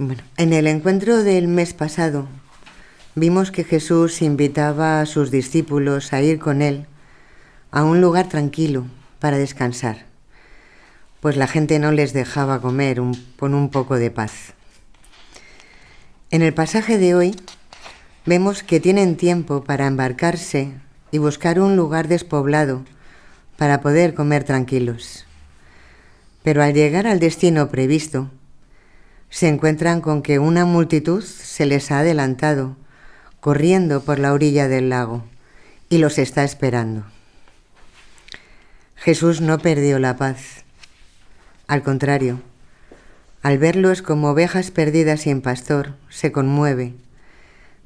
Bueno, en el encuentro del mes pasado vimos que Jesús invitaba a sus discípulos a ir con él a un lugar tranquilo para descansar, pues la gente no les dejaba comer con un poco de paz. En el pasaje de hoy vemos que tienen tiempo para embarcarse y buscar un lugar despoblado para poder comer tranquilos. Pero al llegar al destino previsto, se encuentran con que una multitud se les ha adelantado, corriendo por la orilla del lago, y los está esperando. Jesús no perdió la paz. Al contrario, al verlos como ovejas perdidas sin pastor, se conmueve,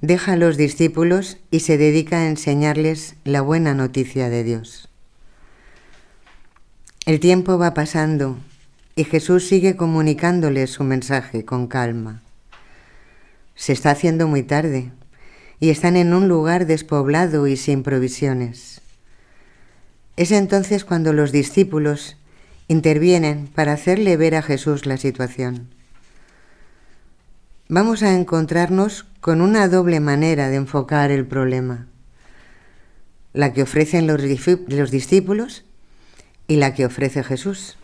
deja a los discípulos y se dedica a enseñarles la buena noticia de Dios. El tiempo va pasando y Jesús sigue comunicándoles su mensaje con calma. Se está haciendo muy tarde y están en un lugar despoblado y sin provisiones. Es entonces cuando los discípulos intervienen para hacerle ver a Jesús la situación. Vamos a encontrarnos con una doble manera de enfocar el problema: la que ofrecen los discípulos y la que ofrece Jesús.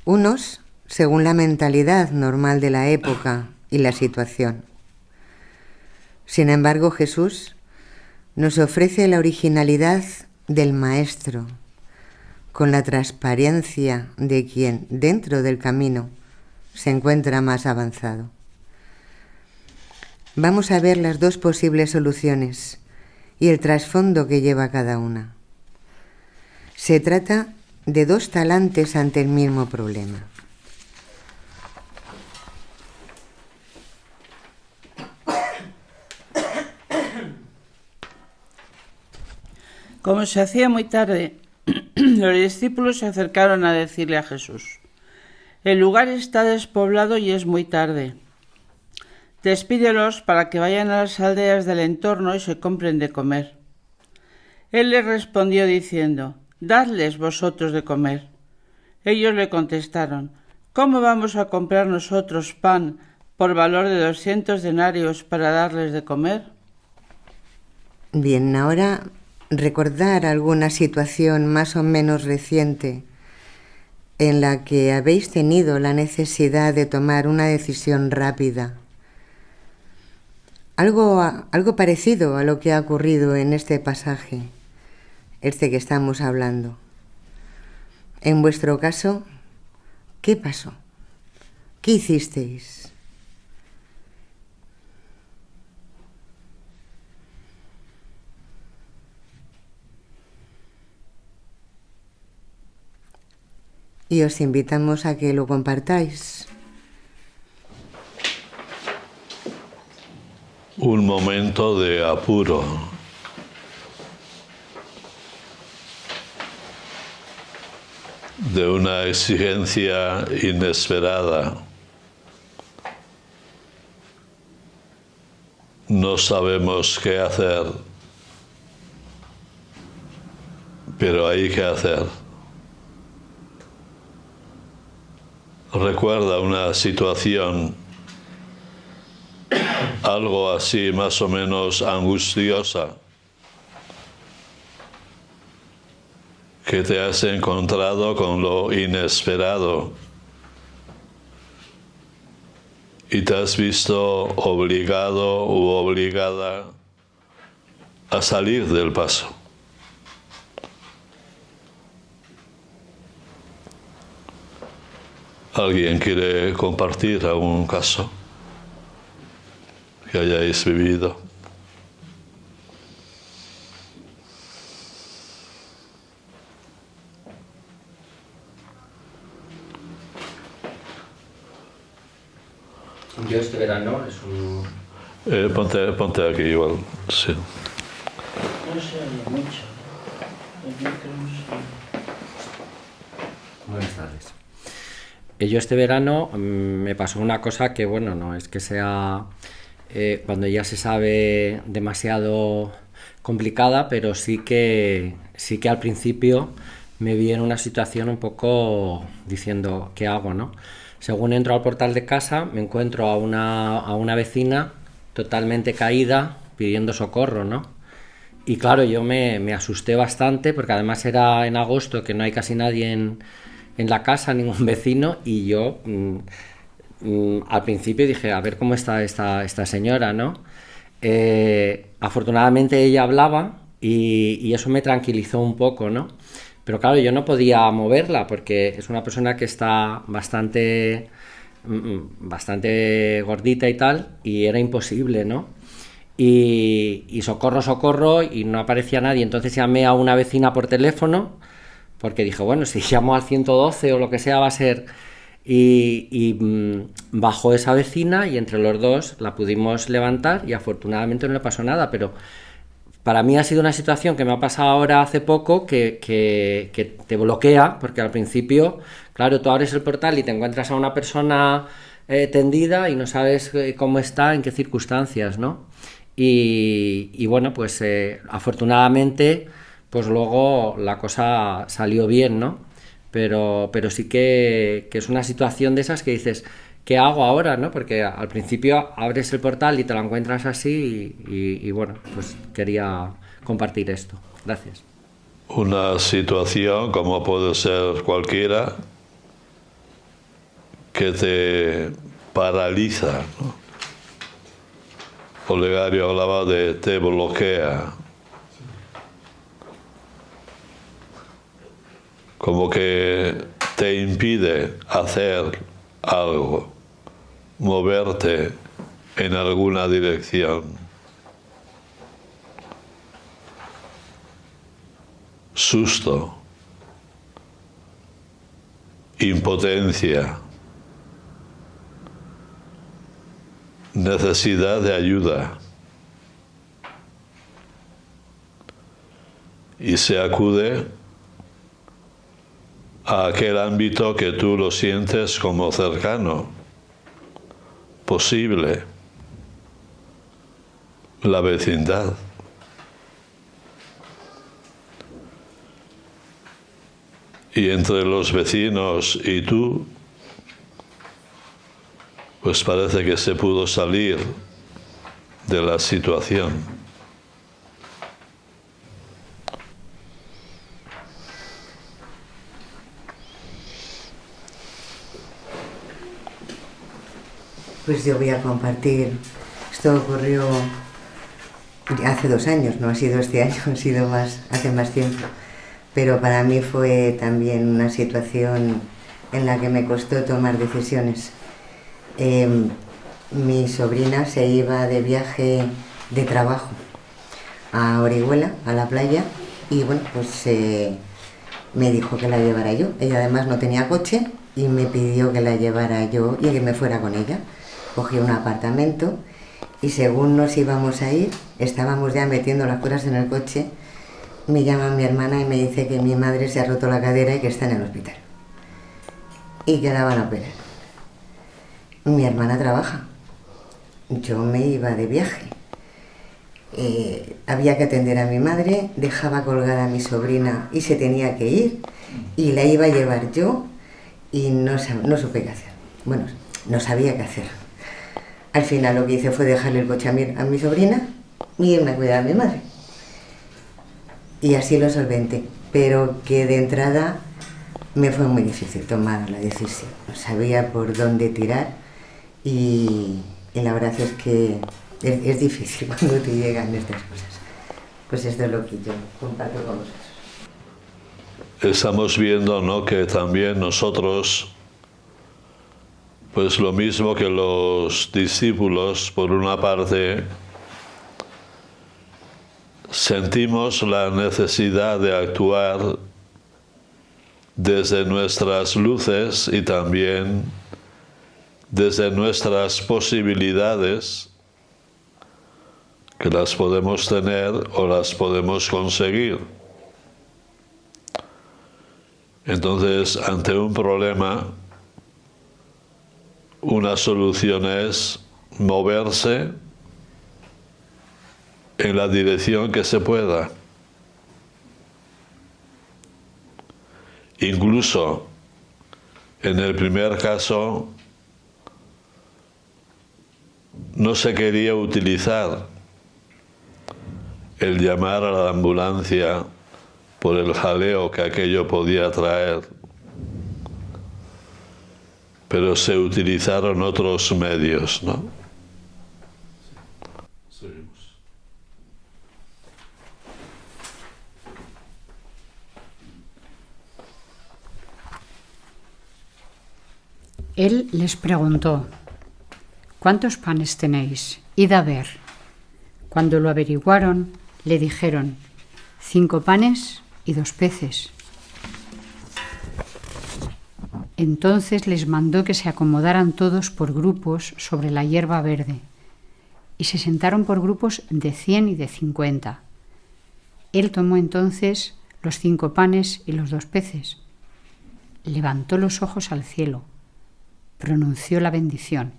Unos según la mentalidad normal de la época y la situación. Sin embargo, Jesús nos ofrece la originalidad del Maestro, con la transparencia de quien dentro del camino se encuentra más avanzado. Vamos a ver las dos posibles soluciones y el trasfondo que lleva cada una. Se trata de dos talantes ante el mismo problema. Como se hacía muy tarde, los discípulos se acercaron a decirle a Jesús: el lugar está despoblado y es muy tarde. Despídelos para que vayan a las aldeas del entorno y se compren de comer. Él les respondió diciendo: dadles vosotros de comer. Ellos le contestaron: ¿cómo vamos a comprar nosotros pan por valor de 200 denarios para darles de comer? Bien, ahora recordar alguna situación más o menos reciente en la que habéis tenido la necesidad de tomar una decisión rápida. Algo parecido a lo que ha ocurrido en este pasaje, este que estamos hablando. En vuestro caso, ¿qué pasó? ¿Qué hicisteis? Y os invitamos a que lo compartáis. Un momento de apuro. De una exigencia inesperada. No sabemos qué hacer, pero hay que hacer. Recuerda una situación, algo así más o menos angustiosa, que te has encontrado con lo inesperado y te has visto obligado u obligada a salir del paso. ¿Alguien quiere compartir algún caso que hayáis vivido? Yo este verano es un... Ponte aquí igual, sí. No se oye mucho. Buenas tardes. Yo este verano me pasó una cosa que, bueno, no es que sea cuando ya se sabe demasiado complicada, pero sí que al principio me vi en una situación un poco diciendo, ¿qué hago, no? según entro al portal de casa, me encuentro a una vecina totalmente caída pidiendo socorro, ¿no? Y claro, yo me asusté bastante porque además era en agosto, que no hay casi nadie en la casa, ningún vecino, y yo al principio dije, a ver cómo está esta señora, ¿no? Afortunadamente ella hablaba y eso me tranquilizó un poco, ¿no? Pero claro, yo no podía moverla porque es una persona que está bastante gordita y tal, y era imposible, ¿no? Y socorro, y no aparecía nadie. Entonces llamé a una vecina por teléfono, porque dije, bueno, si llamo al 112 o lo que sea va a ser... bajó esa vecina y entre los dos la pudimos levantar y afortunadamente no le pasó nada, pero para mí ha sido una situación que me ha pasado ahora hace poco que te bloquea, porque al principio, claro, tú abres el portal y te encuentras a una persona tendida y no sabes cómo está, en qué circunstancias, ¿no? Y bueno, pues afortunadamente, pues luego la cosa salió bien, ¿no? Pero sí que es una situación de esas que dices, ¿qué hago ahora, no? Porque al principio abres el portal y te lo encuentras así y bueno, pues quería compartir esto. Gracias. Una situación, como puede ser cualquiera, que te paraliza, ¿no? Olegario hablaba de te bloquea. Como que te impide hacer algo, moverte en alguna dirección. Susto, impotencia, necesidad de ayuda. Y se acude a aquel ámbito que tú lo sientes como cercano, posible, la vecindad. Y entre los vecinos y tú, pues parece que se pudo salir de la situación. Pues yo voy a compartir, esto ocurrió hace 2 años, no ha sido este año, ha sido hace más tiempo, pero para mí fue también una situación en la que me costó tomar decisiones. Mi sobrina se iba de viaje de trabajo a Orihuela, a la playa, y bueno, pues me dijo que la llevara yo. Ella además no tenía coche y me pidió que la llevara yo y que me fuera con ella. Cogí un apartamento y según nos íbamos a ir, estábamos ya metiendo las cosas en el coche, me llama mi hermana y me dice que mi madre se ha roto la cadera y que está en el hospital y que la van a operar. Mi hermana trabaja, yo me iba de viaje, había que atender a mi madre, dejaba colgada a mi sobrina y se tenía que ir y la iba a llevar yo y no supe qué hacer. Bueno, no sabía qué hacer. Al final lo que hice fue dejarle el coche a mi sobrina y irme a cuidar a mi madre. Y así lo solventé, pero que de entrada me fue muy difícil tomar la decisión. No sabía por dónde tirar y la verdad es que es difícil cuando te llegan estas cosas. Pues esto es lo que yo comparto con vosotros. Estamos viendo, ¿no?, que también nosotros, pues lo mismo que los discípulos, por una parte, sentimos la necesidad de actuar desde nuestras luces y también desde nuestras posibilidades, que las podemos tener o las podemos conseguir. Entonces, ante un problema, una solución es moverse en la dirección que se pueda. Incluso En el primer caso, no se quería utilizar el llamar a la ambulancia por el jaleo que aquello podía traer, pero se utilizaron otros medios, ¿no? Él les preguntó: ¿cuántos panes tenéis? Id a ver. Cuando lo averiguaron, le dijeron: 5 panes y 2 peces. Entonces les mandó que se acomodaran todos por grupos sobre la hierba verde, y se sentaron por grupos de 100 y de 50. Él tomó entonces los 5 panes y los 2 peces, levantó los ojos al cielo, pronunció la bendición,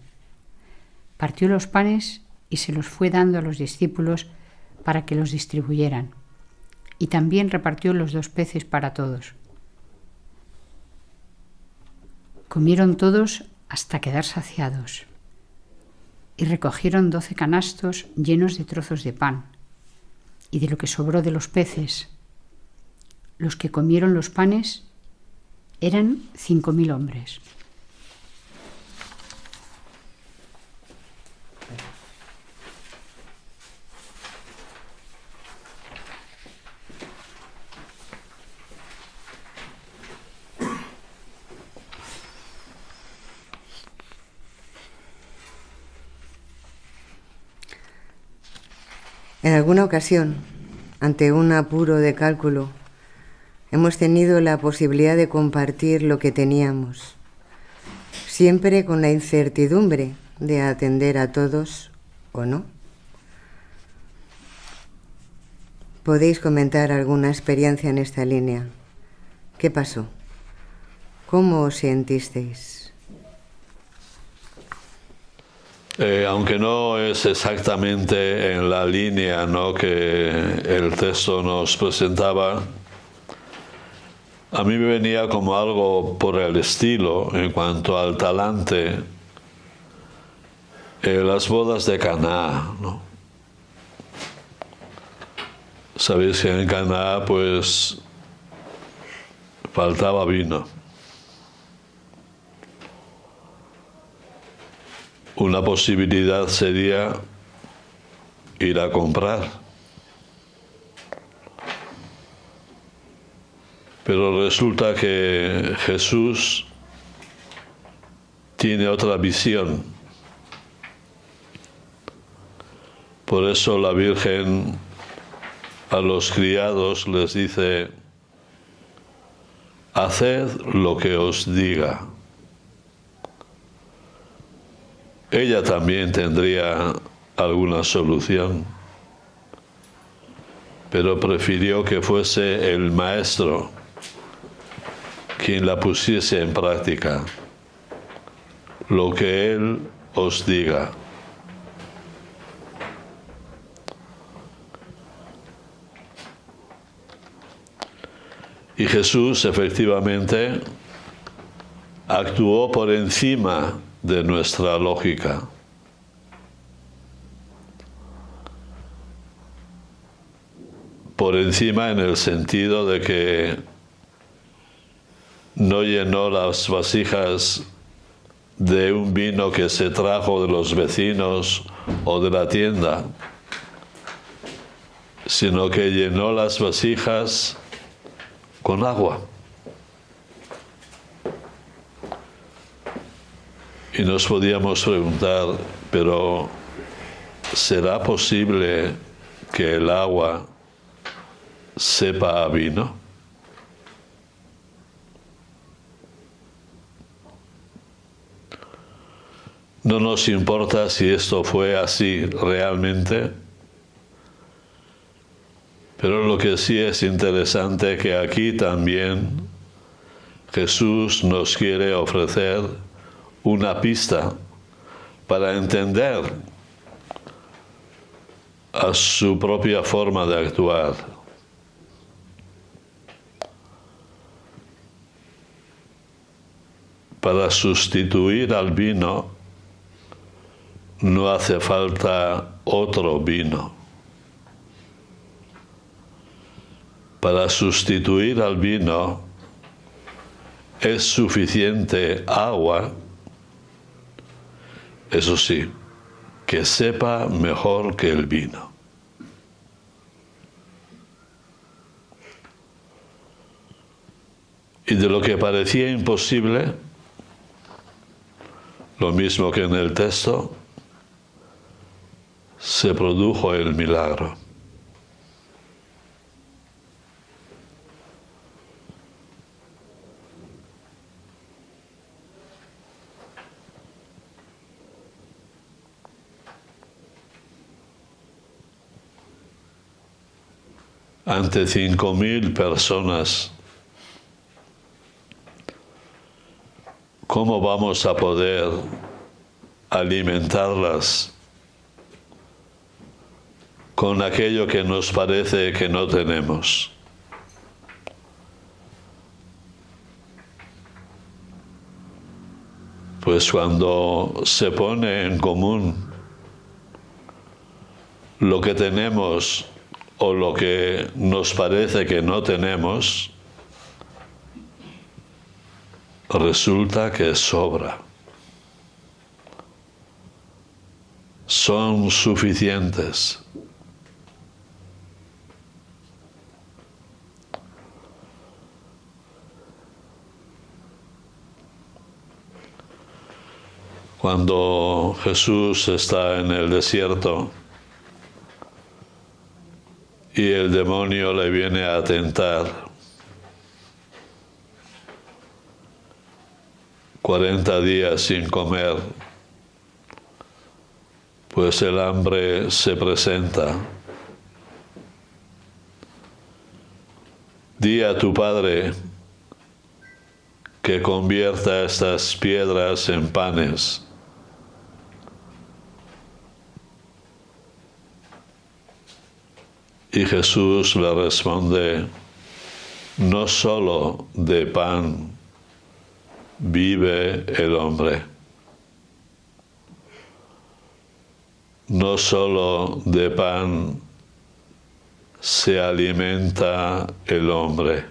partió los panes y se los fue dando a los discípulos para que los distribuyeran, y también repartió los 2 peces para todos. Comieron todos hasta quedar saciados, y recogieron 12 canastos llenos de trozos de pan, y de lo que sobró de los peces. Los que comieron los panes eran 5.000 hombres. En alguna ocasión, ante un apuro de cálculo, hemos tenido la posibilidad de compartir lo que teníamos, siempre con la incertidumbre de atender a todos o no. ¿Podéis comentar alguna experiencia en esta línea? ¿Qué pasó? ¿Cómo os sentisteis? Aunque no es exactamente en la línea, ¿no?, que el texto nos presentaba, a mí me venía como algo por el estilo en cuanto al talante, las bodas de Caná, ¿no? Sabéis que en Caná pues faltaba vino. Una posibilidad sería ir a comprar. Pero resulta que Jesús tiene otra visión. Por eso la Virgen a los criados les dice: haced lo que os diga. Ella también tendría alguna solución, pero prefirió que fuese el maestro quien la pusiese en práctica. Lo que él os diga. Y Jesús efectivamente actuó por encima de nuestra lógica. Por encima en el sentido de que no llenó las vasijas de un vino que se trajo de los vecinos o de la tienda, sino que llenó las vasijas con agua. Y nos podíamos preguntar, pero ¿será posible que el agua sepa a vino? No nos importa si esto fue así realmente, pero lo que sí es interesante que aquí también Jesús nos quiere ofrecer una pista para entender a su propia forma de actuar. para sustituir al vino no hace falta otro vino. Para sustituir al vino es suficiente agua, eso sí, que sepa mejor que el vino. Y de lo que parecía imposible, lo mismo que en el texto, se produjo el milagro. Ante 5.000 personas, ¿cómo vamos a poder alimentarlas con aquello que nos parece que no tenemos? Pues cuando se pone en común lo que tenemos o lo que nos parece que no tenemos, resulta que sobra. Son suficientes. Cuando Jesús está en el desierto y el demonio le viene a tentar, 40 días sin comer, pues el hambre se presenta. Di a tu padre que convierta estas piedras en panes. Y Jesús le responde, no solo de pan vive el hombre, no solo de pan se alimenta el hombre.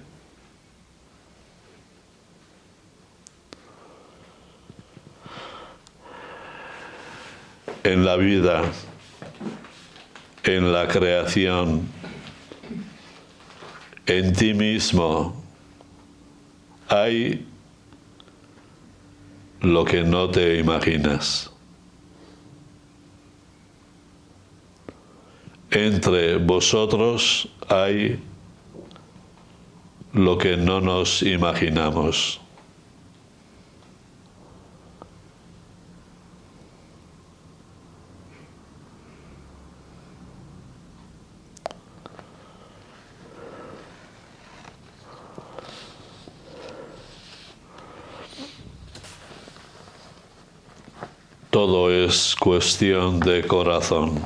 En la vida, en la creación, en ti mismo, hay lo que no te imaginas. Entre vosotros hay lo que no nos imaginamos. Todo es cuestión de corazón.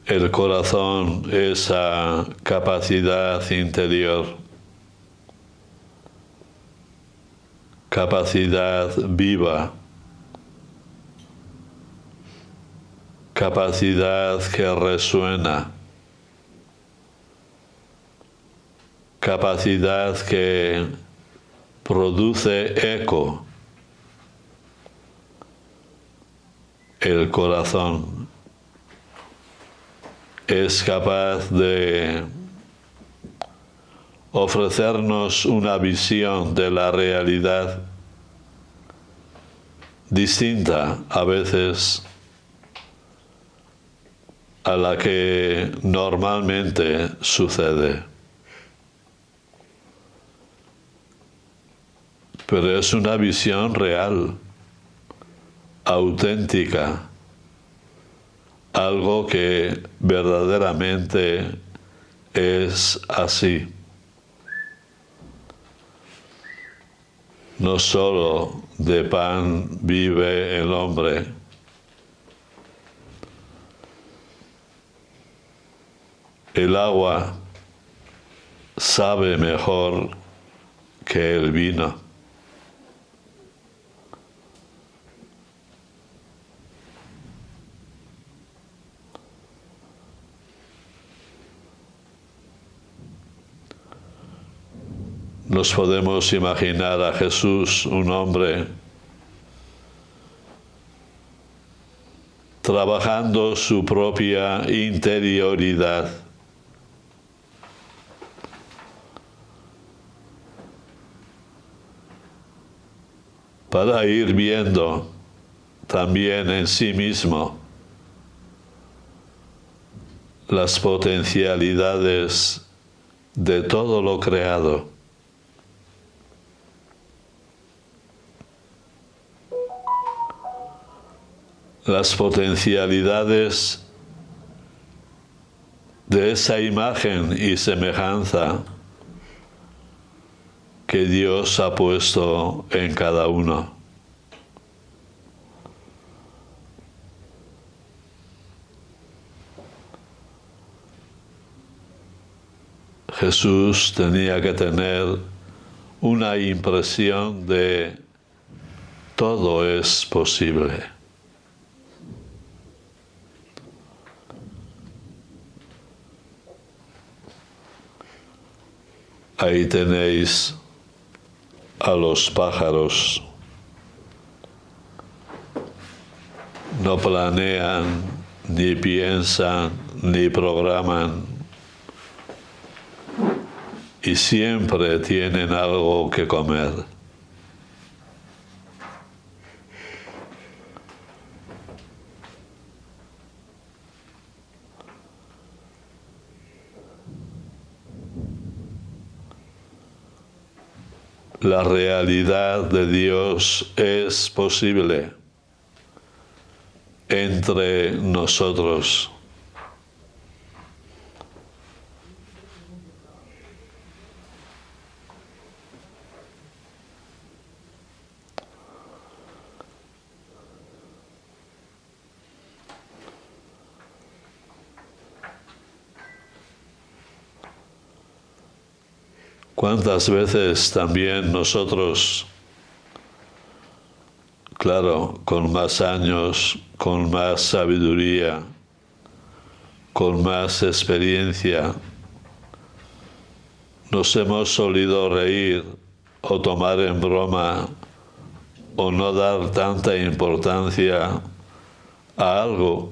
El corazón, esa capacidad interior, capacidad viva, capacidad que resuena, capacidad que produce eco. El corazón es capaz de ofrecernos una visión de la realidad distinta a veces a la que normalmente sucede. Pero es una visión real, auténtica, algo que verdaderamente es así. No solo de pan vive el hombre, El agua sabe mejor que el vino. Nos podemos imaginar a Jesús, un hombre, trabajando su propia interioridad. Para ir viendo también en sí mismo las potencialidades de todo lo creado. Las potencialidades de esa imagen y semejanza que Dios ha puesto en cada uno. Jesús tenía que tener una impresión de todo es posible. Ahí tenéis a los pájaros. No planean, ni piensan, ni programan. Y siempre tienen algo que comer. La realidad de Dios es posible entre nosotros. ¿Cuántas veces también nosotros, claro, con más años, con más sabiduría, con más experiencia, nos hemos solido reír o tomar en broma o no dar tanta importancia a algo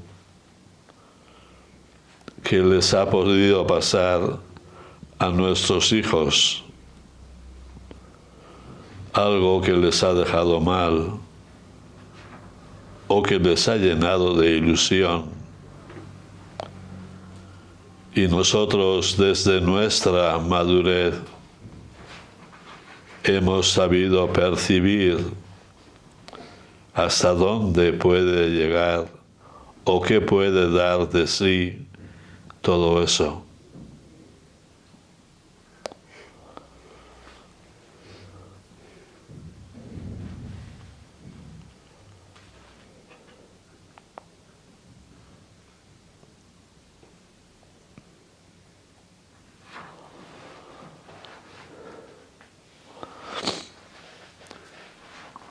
que les ha podido pasar a nuestros hijos, algo que les ha dejado mal o que les ha llenado de ilusión. Y nosotros desde nuestra madurez hemos sabido percibir hasta dónde puede llegar o qué puede dar de sí todo eso.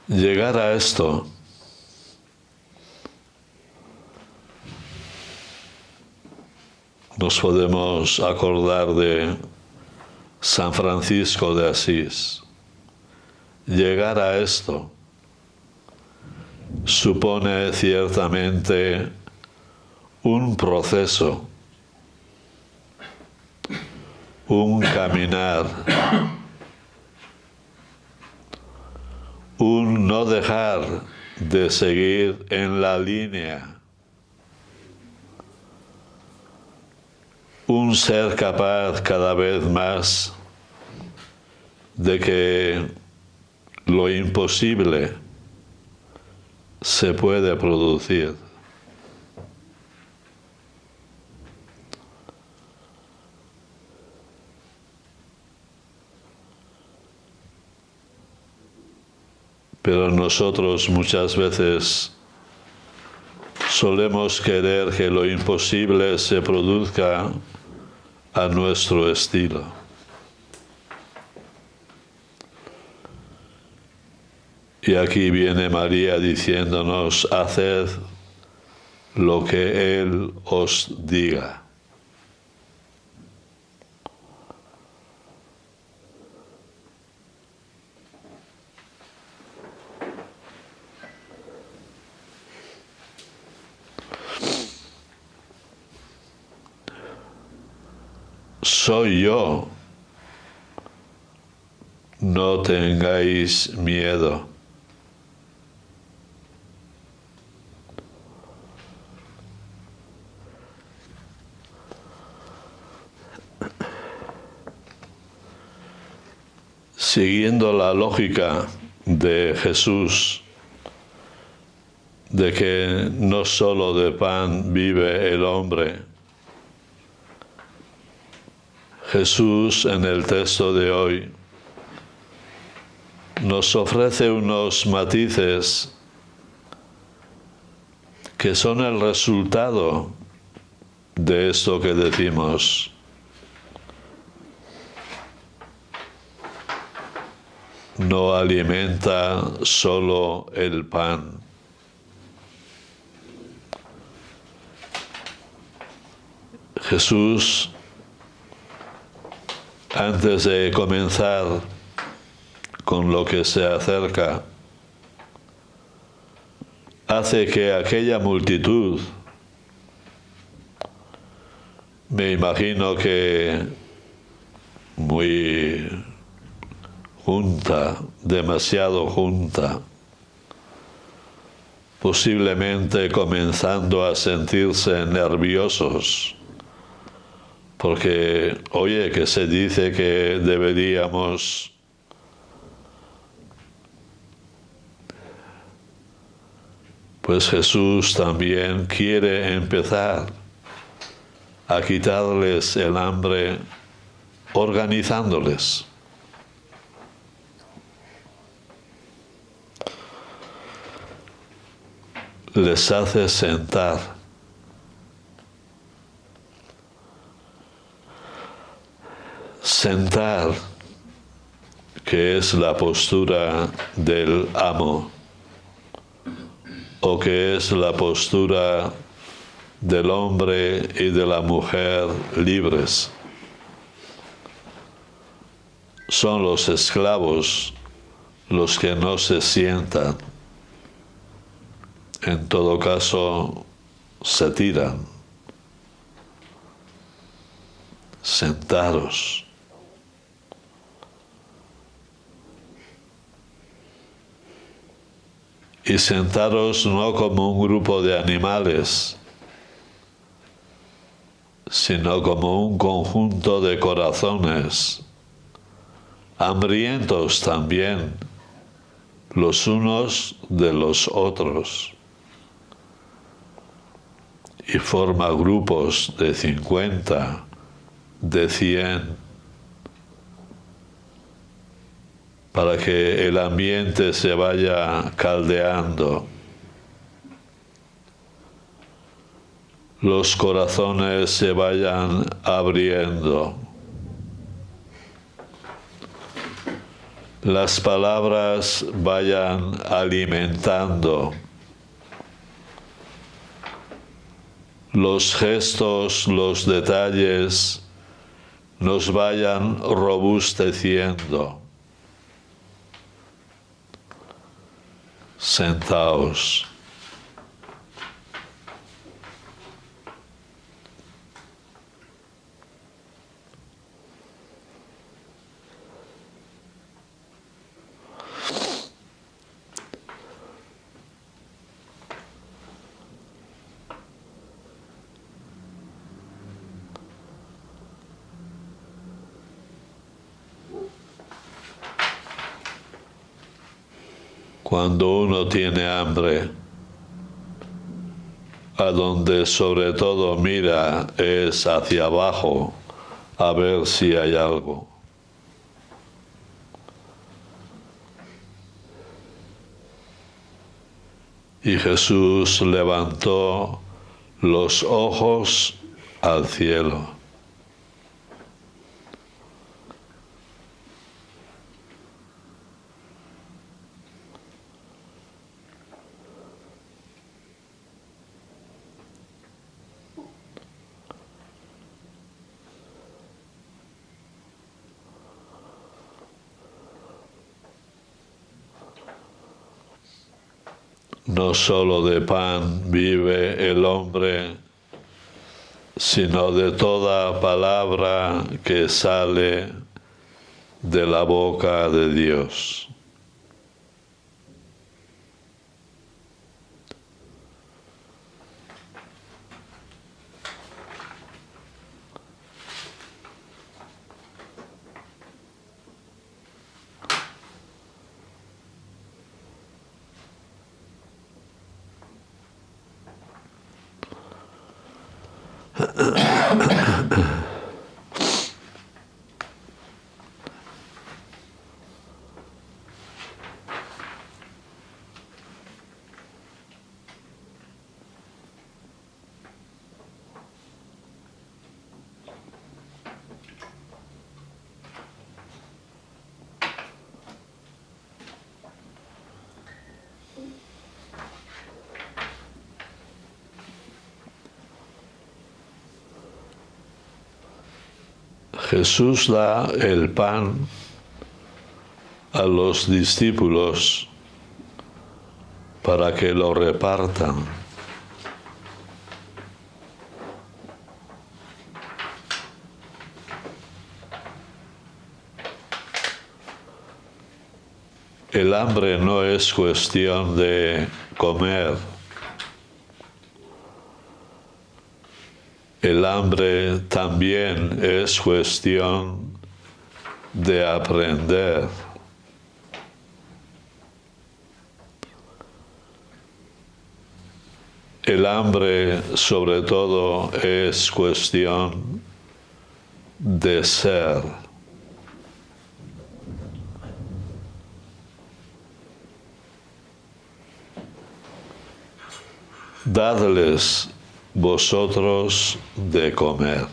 Llegar a esto nos podemos acordar de San Francisco de Asís. Llegar a esto supone ciertamente un proceso, un caminar, un no dejar de seguir en la línea, un ser capaz cada vez más de que lo imposible se puede producir. Pero nosotros muchas veces solemos querer que lo imposible se produzca a nuestro estilo. Y aquí viene María diciéndonos, haced lo que Él os diga. Soy yo, no tengáis miedo. Siguiendo la lógica de Jesús, de que no solo de pan vive el hombre, Jesús en el texto de hoy nos ofrece unos matices que son el resultado de esto que decimos. No alimenta solo el pan. Jesús, antes de comenzar con lo que se acerca, hace que aquella multitud, me imagino que muy junta, demasiado junta, posiblemente comenzando a sentirse nerviosos, porque, oye, que se dice que deberíamos pues Jesús también quiere empezar a quitarles el hambre organizándoles. Les hace sentar. Sentar, que es la postura del amo, o que es la postura del hombre y de la mujer libres. Son los esclavos los que no se sientan. En todo caso, se tiran. Sentaros. Y sentaros no como un grupo de animales, sino como un conjunto de corazones, hambrientos también, los unos de los otros. Y forma grupos de 50, de 100, para que el ambiente se vaya caldeando, los corazones se vayan abriendo, las palabras vayan alimentando, los gestos, los detalles nos vayan robusteciendo. Sentaos. Cuando uno tiene hambre, a donde sobre todo mira es hacia abajo a ver si hay algo. Y Jesús levantó los ojos al cielo. no solo de pan vive el hombre, sino de toda palabra que sale de la boca de Dios. Jesús da el pan a los discípulos para que lo repartan. El hambre no es cuestión de comer. El hambre también es cuestión de aprender. El hambre, sobre todo, es cuestión de ser. Dadles vosotros de comer.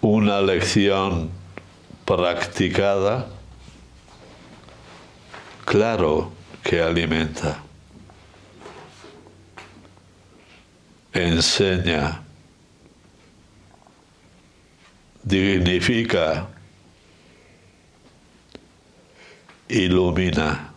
Una lección practicada, claro que alimenta, enseña, dignifica, ilumina.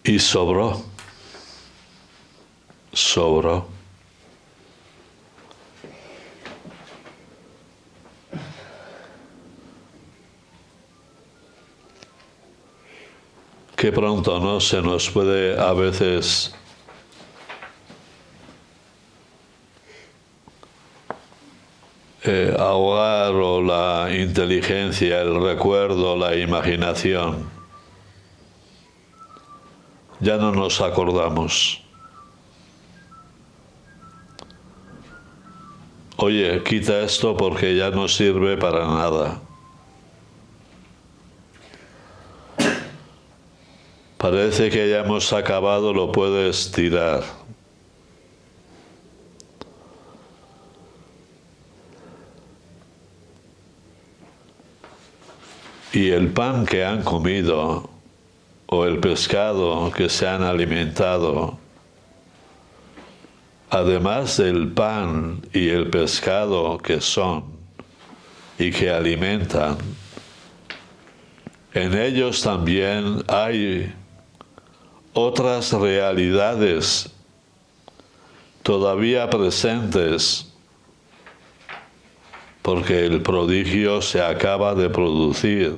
Y sobró. Qué pronto, ¿no? Se nos puede a veces ahogar o la inteligencia, el recuerdo, la imaginación. Ya no nos acordamos. Oye, quita esto porque ya no sirve para nada. Parece que ya hemos acabado, lo puedes tirar. Y el pan que han comido o el pescado que se han alimentado, además del pan y el pescado que son y que alimentan, en ellos también hay otras realidades todavía presentes, porque el prodigio se acaba de producir.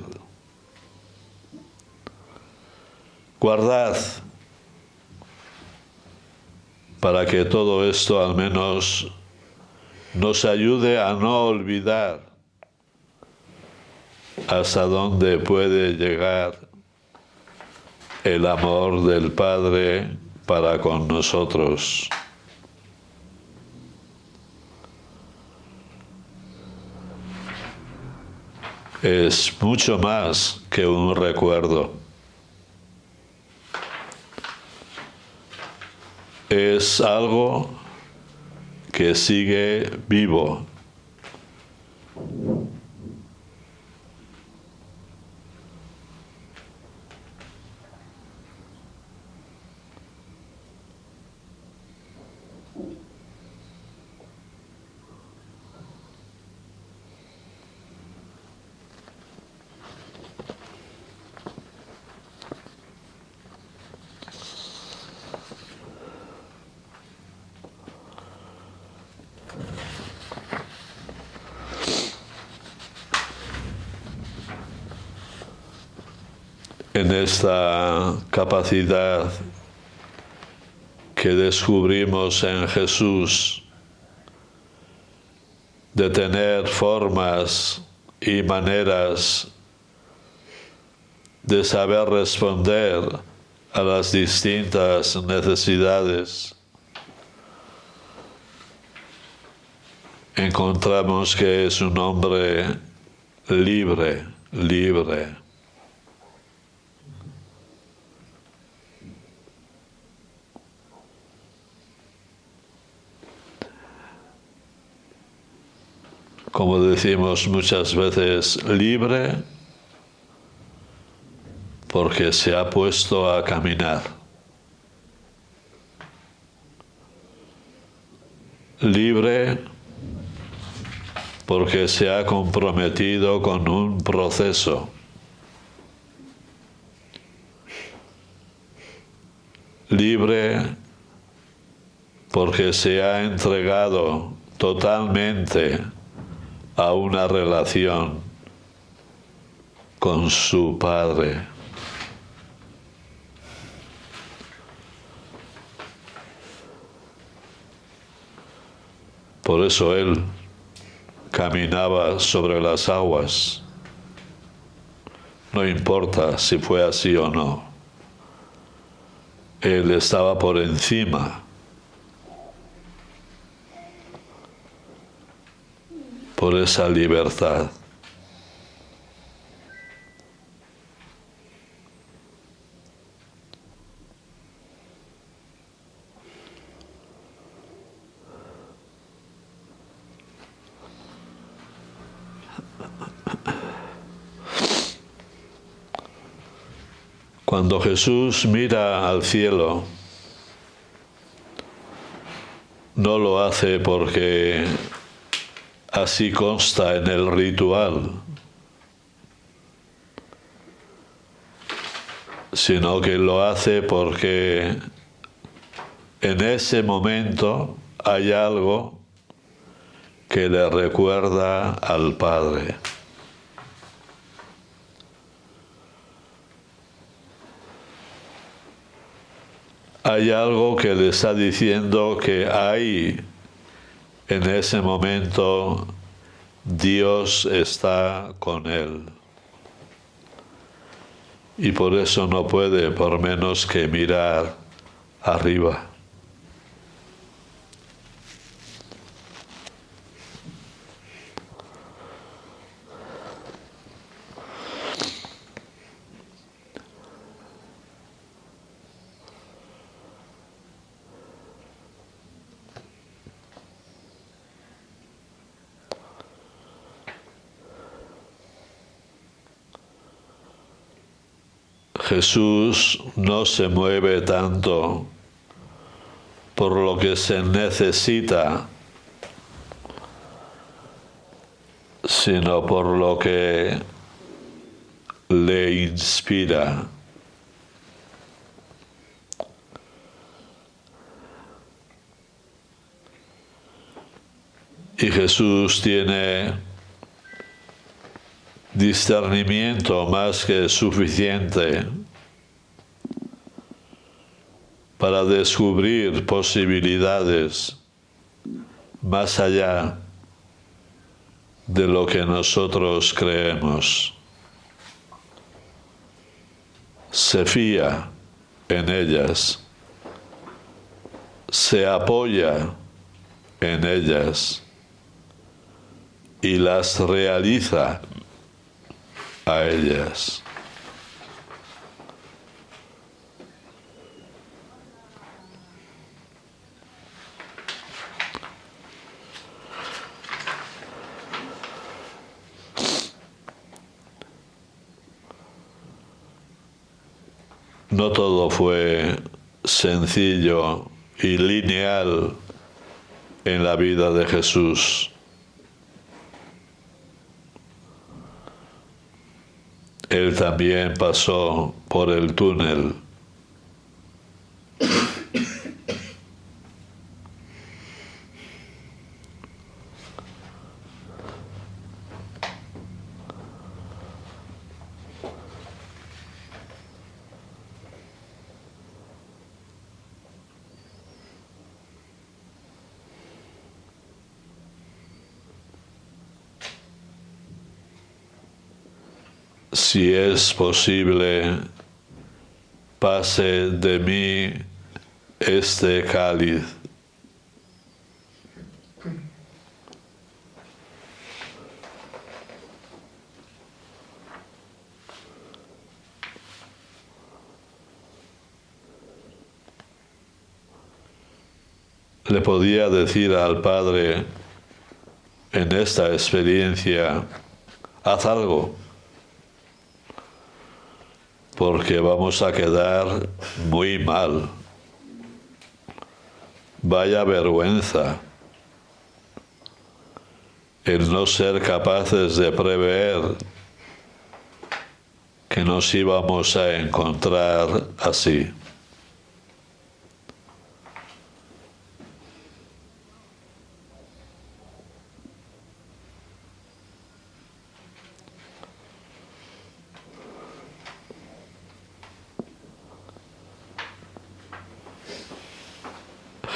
Guardad para que todo esto al menos nos ayude a no olvidar hasta dónde puede llegar el amor del Padre para con nosotros. Es mucho más que un recuerdo. es algo que sigue vivo. En esta capacidad que descubrimos en Jesús de tener formas y maneras de saber responder a las distintas necesidades, encontramos que es un hombre libre. Como decimos muchas veces, libre porque se ha puesto a caminar. Libre porque se ha comprometido con un proceso. Libre porque se ha entregado totalmente a una relación con su Padre. Por eso él caminaba sobre las aguas. No importa si fue así o no. Él estaba por encima. Por esa libertad. Cuando Jesús mira al cielo, no lo hace porque así consta en el ritual, sino que lo hace porque en ese momento hay algo que le recuerda al Padre. Hay algo que le está diciendo que ahí, en ese momento, Dios está con él. Y por eso no puede por menos que mirar arriba. Jesús no se mueve tanto por lo que se necesita, sino por lo que le inspira. Y Jesús tiene discernimiento más que suficiente para descubrir posibilidades más allá de lo que nosotros creemos. Se fía en ellas, se apoya en ellas y las realiza a ellas. no todo fue sencillo y lineal en la vida de Jesús. Él también pasó por el túnel. Si es posible, pase de mí este cáliz. Le podía decir al Padre en esta experiencia, haz algo, porque vamos a quedar muy mal. Vaya vergüenza el no ser capaces de prever que nos íbamos a encontrar así.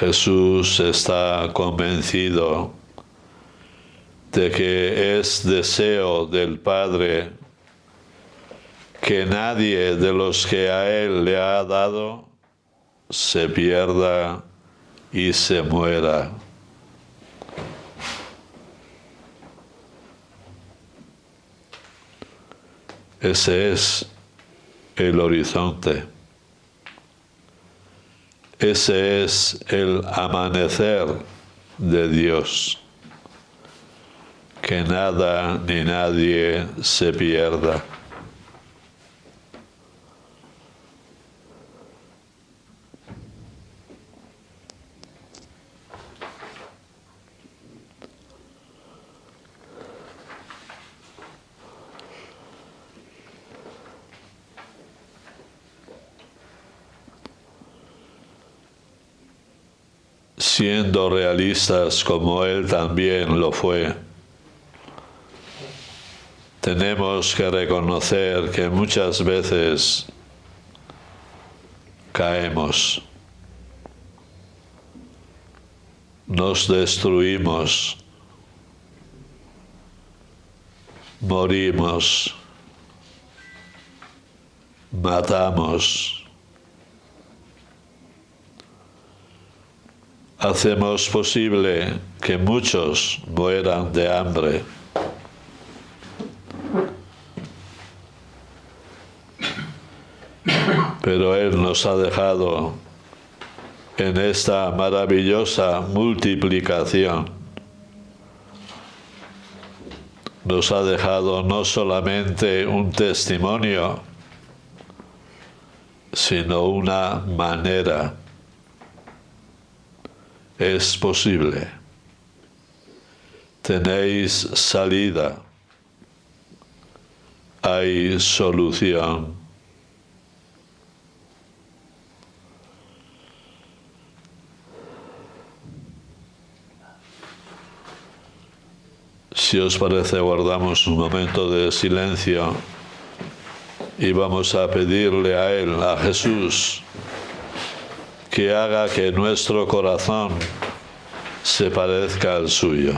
Jesús está convencido de que es deseo del Padre que nadie de los que a Él le ha dado se pierda y se muera. Ese es el horizonte. Ese es el amanecer de Dios. Que nada ni nadie se pierda. Siendo realistas como Él también lo fue, tenemos que reconocer que muchas veces caemos, nos destruimos, morimos, matamos. Hacemos posible que muchos mueran de hambre. Pero Él nos ha dejado en esta maravillosa multiplicación. Nos ha dejado no solamente un testimonio, sino una manera. Es posible. Tenéis salida. Hay solución. Si os parece, guardamos un momento de silencio y vamos a pedirle a Él, a Jesús, que haga que nuestro corazón se parezca al suyo.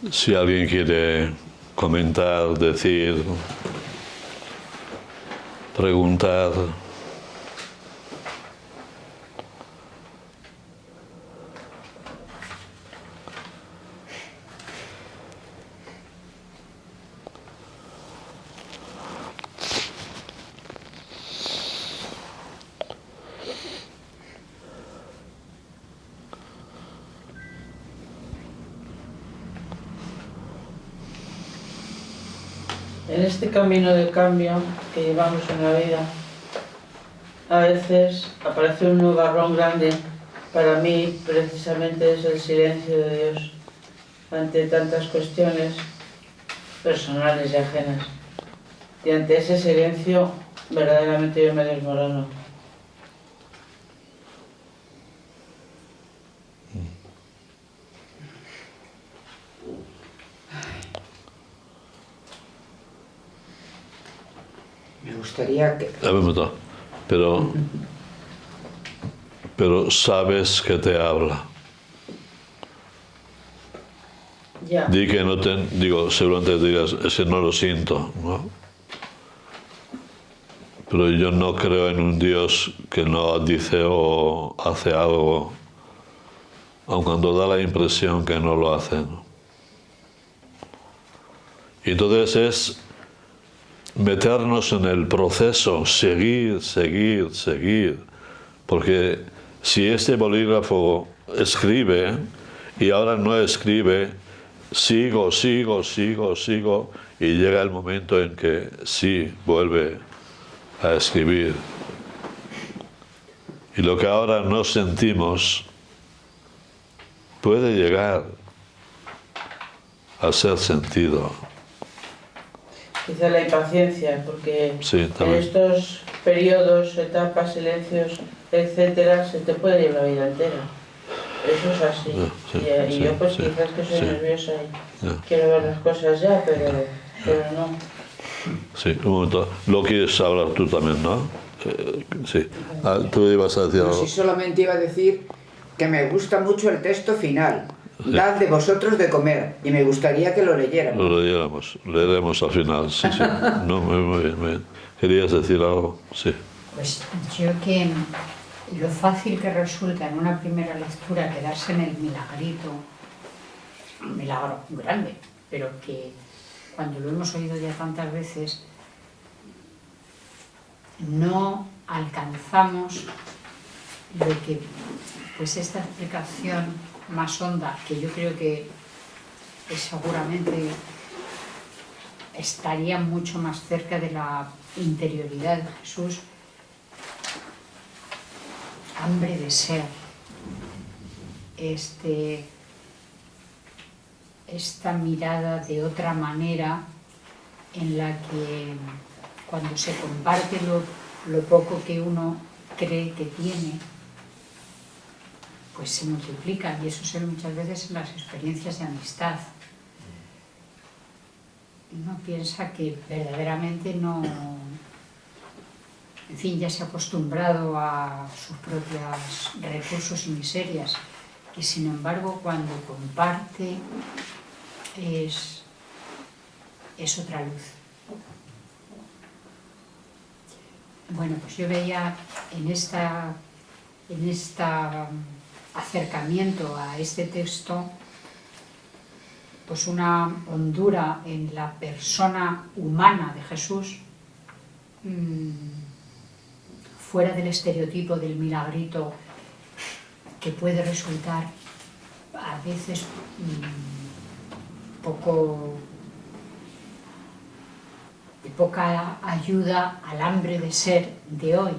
Si alguien quiere comentar, decir, preguntar. En este camino de cambio que llevamos en la vida, a veces aparece un nubarrón grande. Para mí, precisamente, es el silencio de Dios ante tantas cuestiones personales y ajenas. Y ante ese silencio, verdaderamente yo me desmorono. Me gustaría que... A ver, un momento. Pero sabes que te habla. Ya. Di que no te... Digo, seguramente digas, ese no lo siento, ¿no? Pero yo no creo en un Dios que no dice o hace algo, aun cuando da la impresión que no lo hace, ¿no? Y entonces es meternos en el proceso, seguir, porque si este bolígrafo escribe y ahora no escribe, sigo, y llega el momento en que sí vuelve a escribir. Y lo que ahora no sentimos puede llegar a ser sentido. Quizá la impaciencia, porque Sí, en estos periodos, etapas, silencios, etcétera, se te puede ir la vida entera. Eso es así. Y yo pues quizás que soy nerviosa y quiero ver las cosas ya, pero no. Sí, un momento. Lo quieres hablar tú también, ¿no? Sí. Ah, tú ibas a decir algo. Sí, solamente iba a decir que me gusta mucho el texto final. Dad de vosotros de comer. Y me gustaría que lo leyéramos. Lo leyéramos. Leeremos al final. Sí. No, muy bien. ¿Querías decir algo? Sí. Pues yo que lo fácil que resulta en una primera lectura quedarse en el milagrito, un milagro grande, pero que cuando lo hemos oído ya tantas veces, no alcanzamos lo que, pues esta explicación más honda, que yo creo que seguramente estaría mucho más cerca de la interioridad de Jesús, hambre de ser, esta mirada de otra manera en la que cuando se comparte lo poco que uno cree que tiene, pues se multiplica, y eso se ve muchas veces en las experiencias de amistad. Uno piensa que verdaderamente no, en fin, ya se ha acostumbrado a sus propios recursos y miserias, y sin embargo cuando comparte es otra luz. Bueno, pues yo veía en este acercamiento a este texto pues una hondura en la persona humana de Jesús, fuera del estereotipo del milagrito, que puede resultar a veces de poca ayuda al hambre de ser de hoy.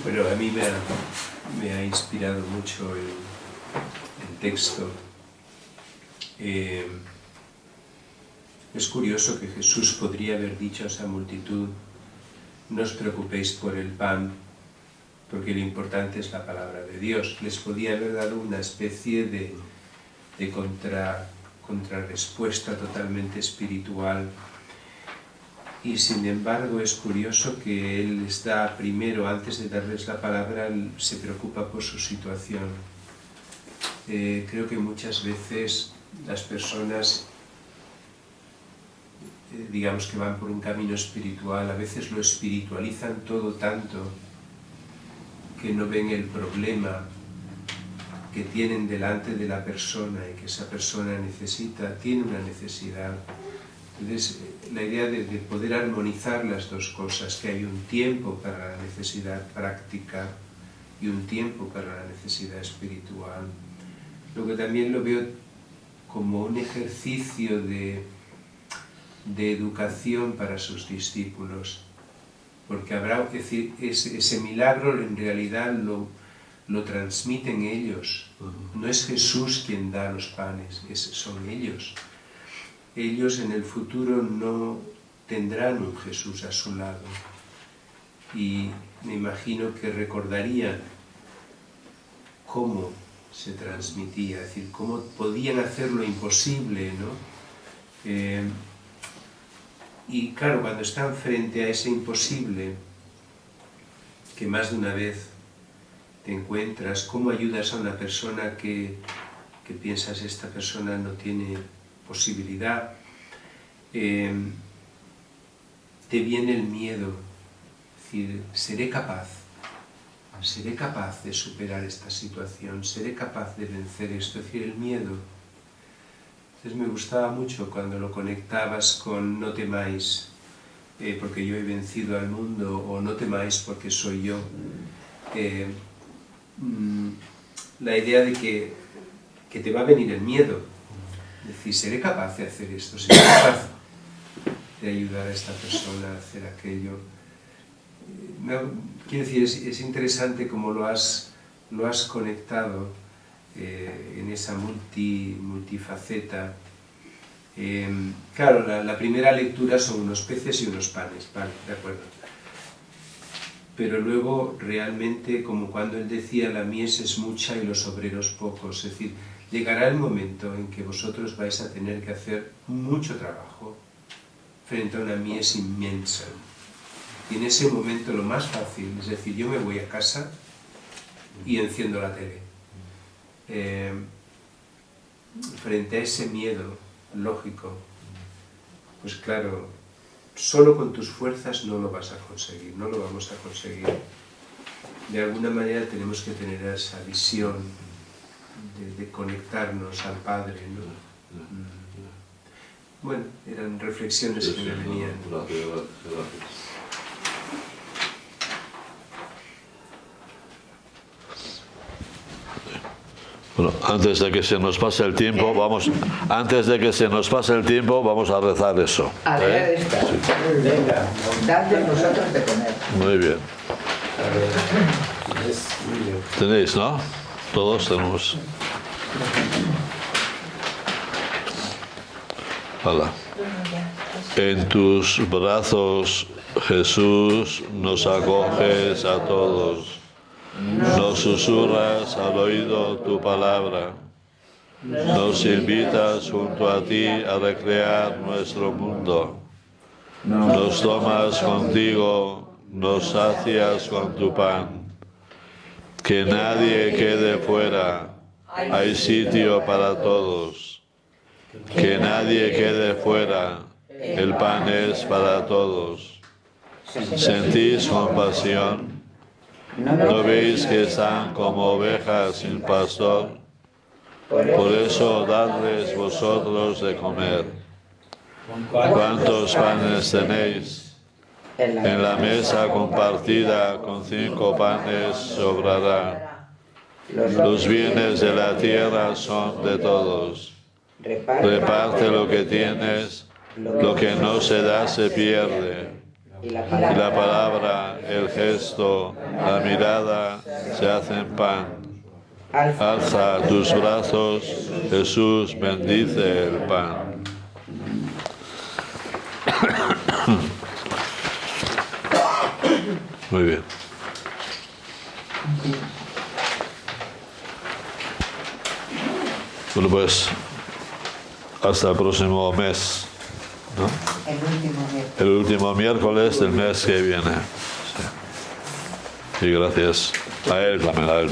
Bueno, a mí me ha inspirado mucho el texto. Es curioso que Jesús podría haber dicho a esa multitud: no os preocupéis por el pan, porque lo importante es la palabra de Dios. Les podía haber dado una especie de contrarrespuesta totalmente espiritual, y sin embargo es curioso que él les da primero, antes de darles la palabra, se preocupa por su situación. Creo que muchas veces las personas, digamos que van por un camino espiritual, a veces lo espiritualizan todo tanto que no ven el problema que tienen delante de la persona y que esa persona tiene una necesidad. Entonces, la idea de poder armonizar las dos cosas, que hay un tiempo para la necesidad práctica y un tiempo para la necesidad espiritual. Luego también lo veo como un ejercicio de educación para sus discípulos, porque habrá, es decir, ese milagro en realidad lo transmiten ellos. No es Jesús quien da los panes, son ellos. Ellos en el futuro no tendrán un Jesús a su lado y me imagino que recordarían cómo se transmitía, es decir, cómo podían hacer lo imposible, ¿no? Y claro, cuando están frente a ese imposible, que más de una vez te encuentras, cómo ayudas a una persona que piensas esta persona no tiene posibilidad, te viene el miedo, es decir, seré capaz de superar esta situación, seré capaz de vencer esto, es decir, el miedo. Entonces me gustaba mucho cuando lo conectabas con no temáis porque yo he vencido al mundo, o no temáis porque soy yo. La idea de que te va a venir el miedo, es decir, seré capaz de hacer esto, seré capaz de ayudar a esta persona a hacer aquello. Quiero decir, es interesante cómo lo has conectado en esa multifaceta. Claro, la primera lectura son unos peces y unos panes, vale, de acuerdo. Pero luego realmente, como cuando él decía, la mies es mucha y los obreros pocos, es decir, llegará el momento en que vosotros vais a tener que hacer mucho trabajo frente a una mies inmensa. Y en ese momento lo más fácil es decir, yo me voy a casa y enciendo la tele. Frente a ese miedo lógico, pues claro, solo con tus fuerzas no lo vas a conseguir, no lo vamos a conseguir. De alguna manera tenemos que tener esa visión de conectarnos al Padre, ¿no? Bueno, eran reflexiones que me venían. Gracias. Bueno, antes de que se nos pase el tiempo, vamos a rezar eso. A leer esta. Venga, dadle nosotros de comer. Muy bien. Tenéis, ¿no? Todos tenemos. Hola. En tus brazos, Jesús, nos acoges a todos. Nos susurras al oído tu palabra. Nos invitas junto a ti a recrear nuestro mundo. Nos tomas contigo, nos sacias con tu pan. Que nadie quede fuera, hay sitio para todos. Que nadie quede fuera, el pan es para todos. ¿Sentís compasión? ¿No veis que están como ovejas sin pastor? Por eso dadles vosotros de comer. ¿Cuántos panes tenéis? En la mesa compartida con 5 panes sobrará. Los bienes de la tierra son de todos. Reparte lo que tienes, lo que no se da se pierde. Y la palabra, el gesto, la mirada se hacen pan. Alza tus brazos, Jesús bendice el pan. Muy bien. Bueno, pues hasta el próximo mes. ¿no? miércoles. El último miércoles del mes que viene. Sí. Y gracias a él también.